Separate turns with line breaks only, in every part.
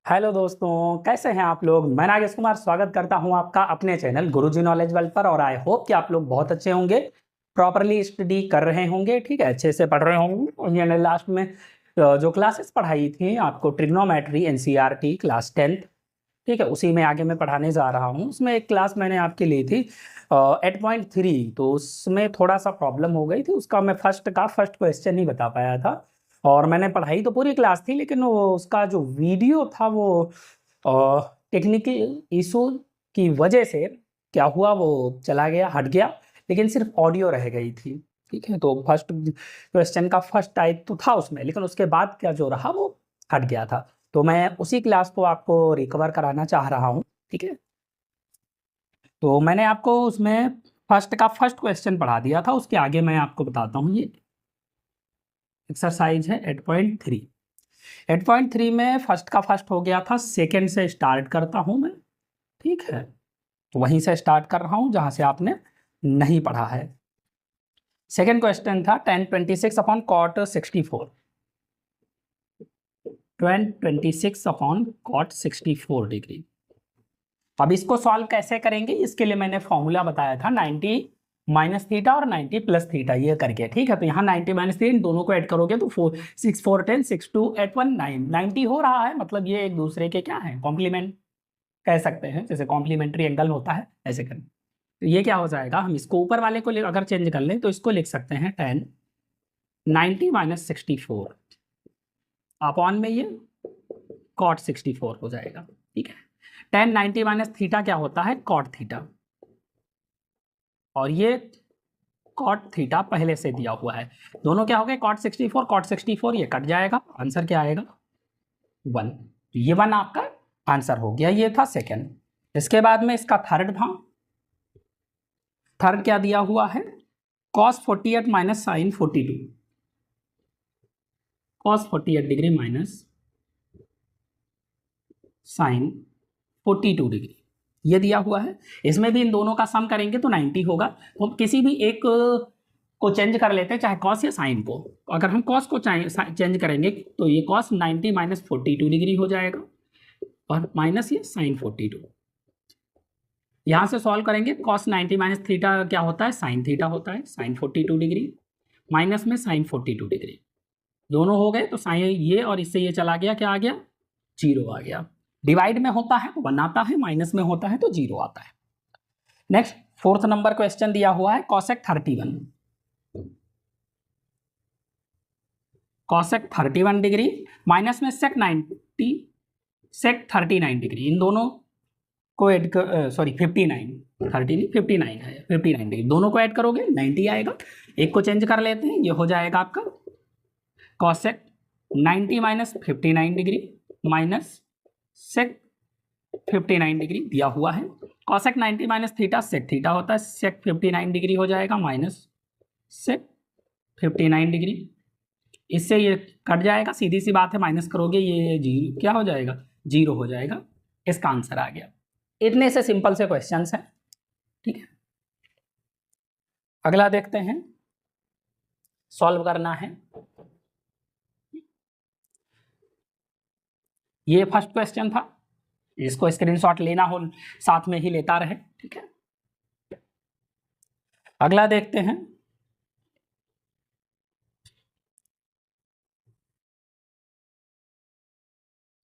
Hello दोस्तों, कैसे हैं आप लोग। मैं नागेश कुमार स्वागत करता हूं आपका अपने चैनल गुरुजी नॉलेज वर्ल्ड पर। और आई होप कि आप लोग बहुत अच्छे होंगे, प्रॉपरली स्टडी कर रहे होंगे, ठीक है, अच्छे से पढ़ रहे होंगे। और मैंने लास्ट में जो क्लासेस पढ़ाई थी आपको, ट्रिग्नोमेट्री एनसीईआरटी क्लास 10th, ठीक है, उसी में आगे मैं पढ़ाने जा रहा हूँ। उसमें एक क्लास मैंने आपकी ली थी 8.3, तो उसमें थोड़ा सा प्रॉब्लम हो गई थी। उसका मैं फर्स्ट क्वेश्चन ही बता पाया था। और मैंने पढ़ाई तो पूरी क्लास थी, लेकिन वो उसका जो वीडियो था वो टेक्निकल इशू की वजह से क्या हुआ, वो चला गया, हट गया, लेकिन सिर्फ ऑडियो रह गई थी। ठीक है, तो फर्स्ट क्वेश्चन का फर्स्ट टाइप तो था उसमें, लेकिन उसके बाद क्या जो रहा वो हट गया था। तो मैं उसी क्लास को आपको रिकवर कराना चाह रहा हूँ। ठीक है, तो मैंने आपको उसमें फर्स्ट क्वेश्चन पढ़ा दिया था। उसके आगे मैं आपको बताता हूँ। ये एक्सरसाइज है 8.3। 8.3 में फर्स्ट का फर्स्ट हो गया था, सेकंड से स्टार्ट करता हूँ मैं। ठीक है, तो वहीं से स्टार्ट कर रहा हूँ जहाँ से आपने नहीं पढ़ा है। सेकंड क्वेश्चन था tan 26 upon cot 64। tan 26 upon cot 64 degree. अब इसको सॉल्व कैसे करेंगे, इसके लिए मैंने फॉर्मूला बताया था 90 माइनस थीटा और 90 प्लस थीटा, ये करके। ठीक है, तो यहाँ 90 माइनस थीटा, इन दोनों को ऐड करोगे तो 6 4 10 6 2 8 1 9 90 हो रहा है। मतलब ये एक दूसरे के क्या है, कॉम्प्लीमेंट कह सकते हैं, जैसे कॉम्प्लीमेंट्री एंगल होता है ऐसे करें। तो ये क्या हो जाएगा, हम इसको ऊपर वाले को अगर चेंज कर लें तो इसको लिख सकते हैं tan 90 माइनस 64 अपॉन में ये cot 64 हो जाएगा। ठीक है, tan 90 माइनस थीटा क्या होता है, cot थीटा, और ये cot थीटा पहले से दिया हुआ है। दोनों क्या हो गए, cot 64, ये कट जाएगा, आंसर क्या आएगा 1। ये 1 आपका आंसर हो गया। ये था सेकंड। इसके बाद में इसका थर्ड था। थर्ड क्या दिया हुआ है, cos 48 minus sine 42, cos 48 degree minus sine 42 degree, ये दिया हुआ है। इसमें भी इन दोनों का सम करेंगे तो 90 होगा। तो किसी भी एक को चेंज कर लेते हैं, चाहे कॉस या साइन को। अगर हम कॉस को चेंज करेंगे तो ये कॉस 90 माइनस 42 डिग्री हो जाएगा, और माइनस ये साइन 42। यहाँ से सॉल्व करेंगे, कॉस 90 माइनस थीटा क्या होता है, साइन थीटा होता है, साइन 42 डिग्री माइनस में साइन 42 डिग्री, दोनों हो गए तो साइन ये और इससे ये चला गया, क्या आ गया, 0 आ गया। डिवाइड में होता है तो 1 आता है, माइनस में होता है तो 0 आता है। नेक्स्ट फोर्थ नंबर क्वेश्चन दिया हुआ है कॉसेक 31। कॉसेक 31 डिग्री माइनस में सेक 90, सेक 39 डिग्री, इन दोनों को ऐड कर, सॉरी 59, 30 नहीं 59 है, 59 डिग्री, दोनों को ऐड करोगे 90 आएगा। एक को चेंज कर लेते हैं, ये हो जाएगा आपका cosec 90 minus 59 degree minus sec 59 degree दिया हुआ है। Cosec 90 minus theta sec theta होता है, सेक 59 डिग्री हो जाएगा माइनस सेक 59 डिग्री। इससे ये कट जाएगा, सीधी सी बात है, माइनस करोगे ये जीरो क्या हो जाएगा, 0 हो जाएगा। इसका आंसर आ गया। इतने से सिंपल से क्वेश्चंस हैं। ठीक है, अगला देखते हैं, सॉल्व करना है। ये फर्स्ट क्वेश्चन था, इसको स्क्रीनशॉट लेना हो साथ में ही लेता रहे। ठीक है, अगला देखते हैं।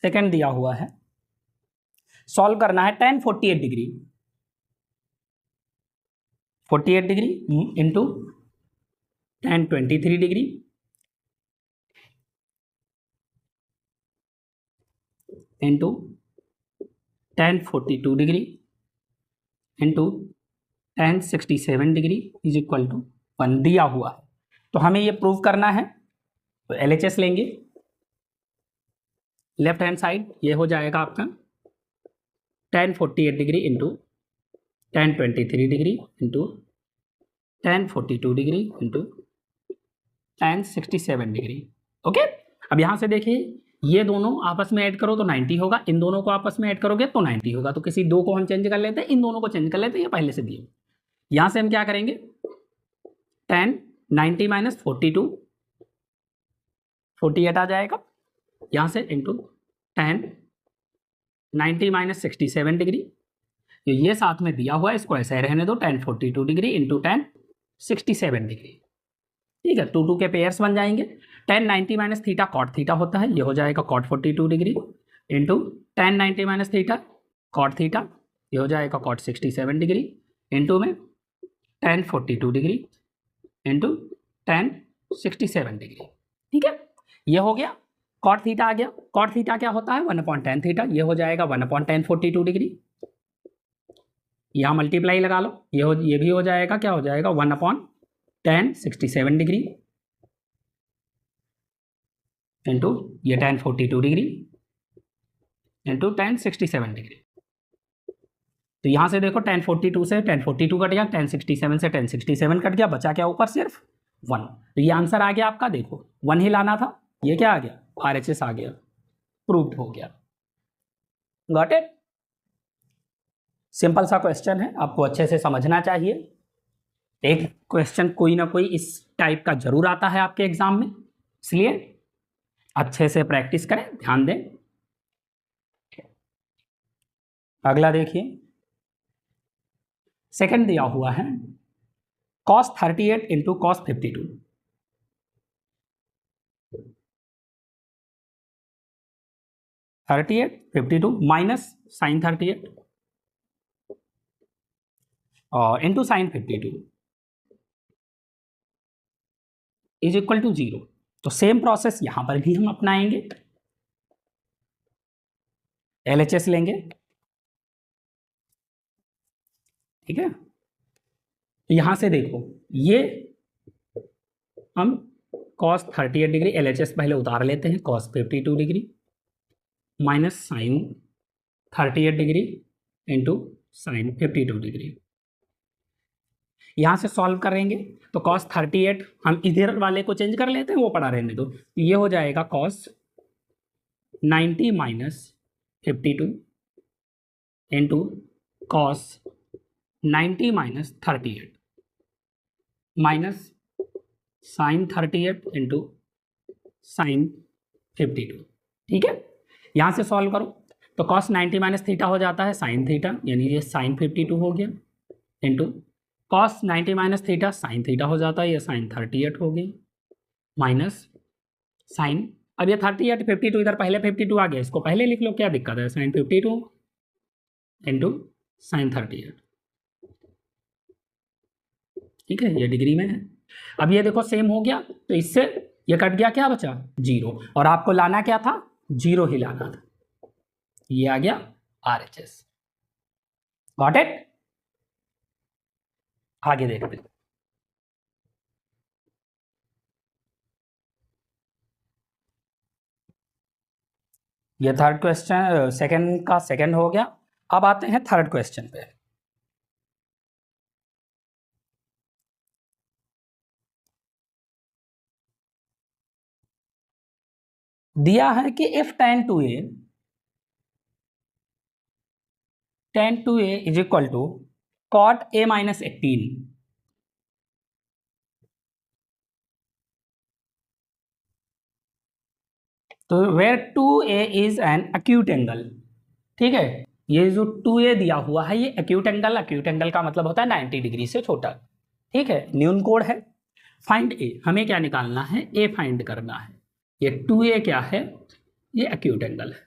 सेकंड दिया हुआ है, सॉल्व करना है tan 48 degree, 48 degree into tan 23 degree into tan 42 degree into tan 67 degree is equal to 1 दिया हुआ है। तो हमें ये प्रूव करना है, तो LHS लेंगे। लेफ्ट हैंड साइड ये हो जाएगा आपका tan 48 degree into tan 23 degree into tan 42 degree into tan 67 degree. Okay, अब यहाँ से देखिए, ये दोनों आपस में ऐड करो तो 90 होगा, इन दोनों को आपस में ऐड करोगे तो 90 होगा। तो किसी दो को हम चेंज कर लेते हैं, इन दोनों को चेंज कर लेते हैं, ये पहले से दिए। यहाँ से हम क्या करेंगे, tan 90 माइनस 42, 48 आ जाएगा, यहाँ से इंटू tan 90 माइनस 67 डिग्री, तो ये साथ में दिया हुआ है, इसको ऐसे रहने दो, tan 42 degree into tan 67 degree. ठीक है, 2 2 के पेयर्स बन जाएंगे। tan 90 minus theta cot theta होता है, ये हो जाएगा cot 42 degree into tan 90 minus theta cot theta, ये हो जाएगा कॉट 67 डिग्री इंटू में tan 42 degree into tan 67 degree. ठीक है, ये हो गया। कॉट थीटा आ गया, कॉट थीटा क्या होता है 1/tan थीटा, ये हो जाएगा 1/tan 42 डिग्री। यहाँ मल्टीप्लाई लगा लो, ये भी हो जाएगा, क्या हो जाएगा 1/tan 67 डिग्री इंटू ये tan 42 degree into tan 67 degree. तो यहाँ से देखो tan 42 से tan 42 कट गया, tan 67 से tan 67 कट गया, बचा क्या ऊपर सिर्फ 1। तो ये आंसर आ गया आपका, देखो 1 ही लाना था, ये क्या आ गया RHS आ गया, प्रूव्ड हो गया। Got it? सिंपल सा क्वेश्चन है, आपको अच्छे से समझना चाहिए। एक क्वेश्चन कोई ना कोई इस टाइप का जरूर आता है आपके एग्जाम में, इसलिए अच्छे से प्रैक्टिस करें, ध्यान दें। अगला देखिए, सेकंड दिया हुआ है cos 38 into cos 52। 38 52 minus sine 38 और into sine 52 is equal to 0। तो सेम प्रोसेस यहां पर भी हम अपनाएंगे, LHS लेंगे। ठीक है, तो यहां से देखो, ये हम cos 38 डिग्री LHS पहले उतार लेते हैं, cos 52 degree minus sine 38 degree into sine 52 degree. यहां से सॉल्व करेंगे तो cos 38 हम इधर वाले को चेंज कर लेते हैं, वो पड़ा रहने दो, तो ये हो जाएगा cos 90 minus 52 into cos 90 minus 38 minus sine 38 into sine 52। ठीक है, यहां से सॉल्व करो तो cos 90 माइनस थीटा हो जाता है साइन थीटा, यानी ये साइन 52 हो गया into cos 90 minus theta sine theta हो जाता है, ये साइन 38 हो गई माइनस साइन, अब ये 38 52 इधर पहले 52 आ गया, इसको पहले लिख लो, क्या दिक्कत है, साइन 52 इंटू साइन 38। ठीक है, ये डिग्री में है। अब ये देखो सेम हो गया, तो इससे ये कट गया, क्या बचा 0, और आपको लाना क्या था 0 ही लाना था, ये आ गया RHS। Got it? आगे देखते हैं। ये थर्ड क्वेश्चन, सेकंड का सेकंड हो गया। अब आते हैं थर्ड क्वेश्चन पे। दिया है कि if tan 2a is equal to cot a minus 18, तो where 2a is an acute angle. ठीक है, ये जो 2a दिया हुआ है ये एक्यूट एंगल, एक्यूट एंगल का मतलब होता है 90 डिग्री से छोटा। ठीक है, न्यून कोड है। फाइंड a, हमें क्या निकालना है, a फाइंड करना है। ये 2a क्या है, ये एक्यूट एंगल है।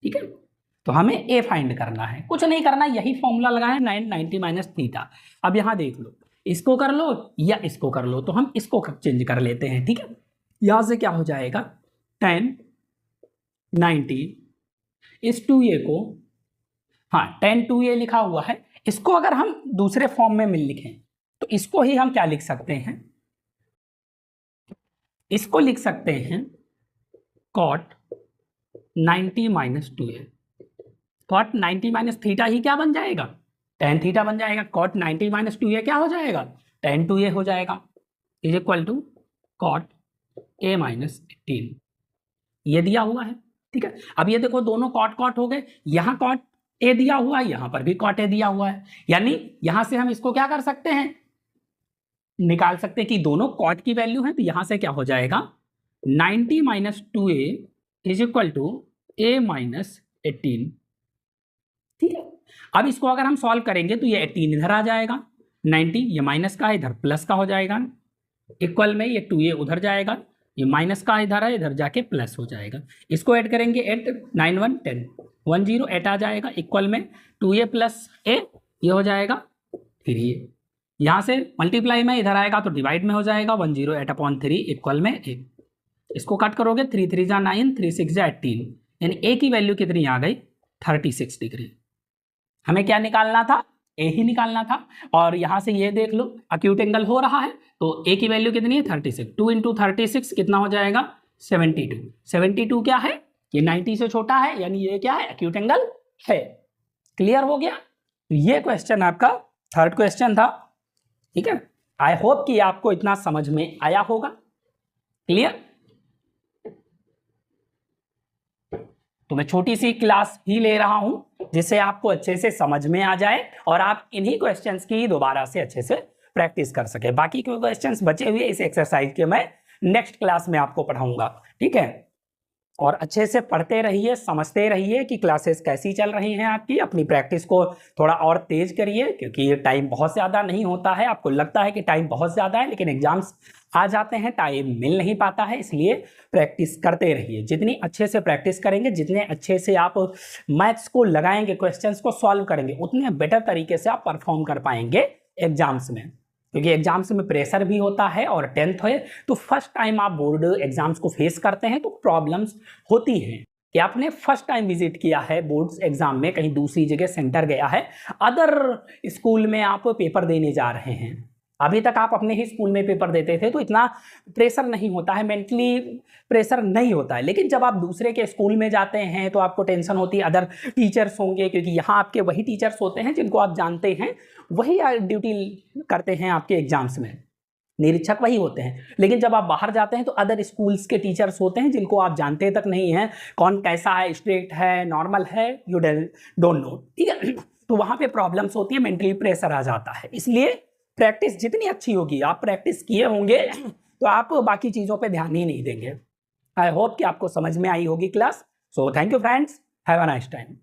ठीक है, तो हमें a फाइंड करना है, कुछ नहीं करना, यही फॉर्मूला लगाए 90 माइनस थीटा। अब यहां देख लो, इसको कर लो या इसको कर लो, तो हम इसको चेंज कर लेते हैं। ठीक है, यहां से क्या हो जाएगा tan 90 इस 2a को, हाँ tan 2a लिखा हुआ है, इसको अगर हम दूसरे फॉर्म में मिल लिखें तो इसको ही हम क्या लिख सकते हैं, इसको लिख सकते हैं cot 90 minus 2a। cot 90 minus theta ही क्या बन जाएगा, tan थीटा बन जाएगा। cot 90 माइनस 2a क्या हो जाएगा, tan 2a हो जाएगा, is equal to cot a minus 18। ये दिया हुआ है। ठीक है, अब ये देखो दोनों cot cot हो गए, यहाँ cot a दिया हुआ है, यहां पर भी cot a दिया हुआ है, यानी यहां से हम इसको क्या कर सकते हैं, निकाल सकते हैं कि दोनों cot की वैल्यू है। तो यहां से क्या हो जाएगा 90 minus 2a is equal to a minus 18। ठीक है, अब इसको अगर हम सॉल्व करेंगे तो ये 18 इधर आ जाएगा, 90 ये माइनस का इधर प्लस का हो जाएगा, इक्वल में ये 2a उधर जाएगा, ये माइनस का इधर है इधर जाके प्लस हो जाएगा। इसको ऐड करेंगे 8 9 1 10 1 0 8 आ जाएगा, इक्वल में 2a प्लस a ये हो जाएगा 3a। यहाँ से मल्टीप्लाई में इधर आएगा तो डिवाइड में हो जाएगा 1 0 8 अपॉन 3 इक्वल में a। इसको कट करोगे 3 3 जा 9 3 6 जा 18, यानी a की वैल्यू कितनी आ गई 36 डिग्री। हमें क्या निकालना था, ए ही निकालना था। और यहां से ये देख लो अक्यूट एंगल हो रहा है तो ए की वैल्यू कितनी है 36, 2 इंटू 36 कितना हो जाएगा 72। 72 क्या है, ये 90 से छोटा है, यानी ये क्या है अक्यूट एंगल है। क्लियर हो गया, तो ये क्वेश्चन आपका थर्ड क्वेश्चन था। ठीक है, आई होप कि आपको इतना समझ में आया होगा। क्लियर, तो मैं छोटी सी क्लास ही ले रहा हूं जिससे आपको अच्छे से समझ में आ जाए और आप इन्हीं क्वेश्चंस की दोबारा से अच्छे से प्रैक्टिस कर सके। बाकी के क्वेश्चंस बचे हुए इस एक्सरसाइज के मैं नेक्स्ट क्लास में आपको पढ़ाऊंगा। ठीक है, और अच्छे से पढ़ते रहिए, समझते रहिए कि क्लासेस कैसी चल रही हैं आपकी। अपनी प्रैक्टिस को थोड़ा और तेज करिए क्योंकि ये टाइम बहुत ज़्यादा नहीं होता है। आपको लगता है कि टाइम बहुत ज़्यादा है लेकिन एग्जाम्स आ जाते हैं, टाइम मिल नहीं पाता है, इसलिए प्रैक्टिस करते रहिए। जितनी अच्छे से प्रैक्टिस करेंगे, जितने अच्छे से आप मैथ्स को लगाएंगे, क्वेश्चंस को सॉल्व करेंगे, उतने बेटर तरीके से आप परफॉर्म कर पाएंगे एग्जाम्स में। क्योंकि एग्जाम्स में प्रेशर भी होता है और 10th है तो फर्स्ट टाइम आप बोर्ड एग्जाम्स को फेस करते हैं तो प्रॉब्लम्स होती हैं कि आपने फर्स्ट टाइम विजिट किया है बोर्ड्स एग्जाम में, कहीं दूसरी जगह सेंटर गया है, अदर स्कूल में आप पेपर देने जा रहे हैं। अभी तक आप अपने ही स्कूल में पेपर देते थे तो इतना प्रेशर नहीं होता है, मेंटली प्रेशर नहीं होता है। लेकिन जब आप दूसरे के स्कूल में जाते हैं तो आपको टेंशन होती है, अदर टीचर्स होंगे, क्योंकि यहाँ आपके वही टीचर्स होते हैं जिनको आप जानते हैं, वही ड्यूटी करते हैं आपके एग्जाम्स में, निरीक्षक वही होते हैं। लेकिन जब आप बाहर जाते हैं तो अदर स्कूल्स के टीचर्स होते हैं जिनको आप जानते तक नहीं हैं, कौन कैसा है, स्ट्रिक्ट है, नॉर्मल है, यू डोंट नो। ठीक है, तो वहाँ पे प्रॉब्लम्स होती है, मेंटली प्रेशर आ जाता है। इसलिए प्रैक्टिस जितनी अच्छी होगी, आप प्रैक्टिस किए होंगे तो आप बाकी चीज़ों पे ध्यान ही नहीं देंगे। आई होप कि आपको समझ में आई होगी class. So thank you friends, have a nice time.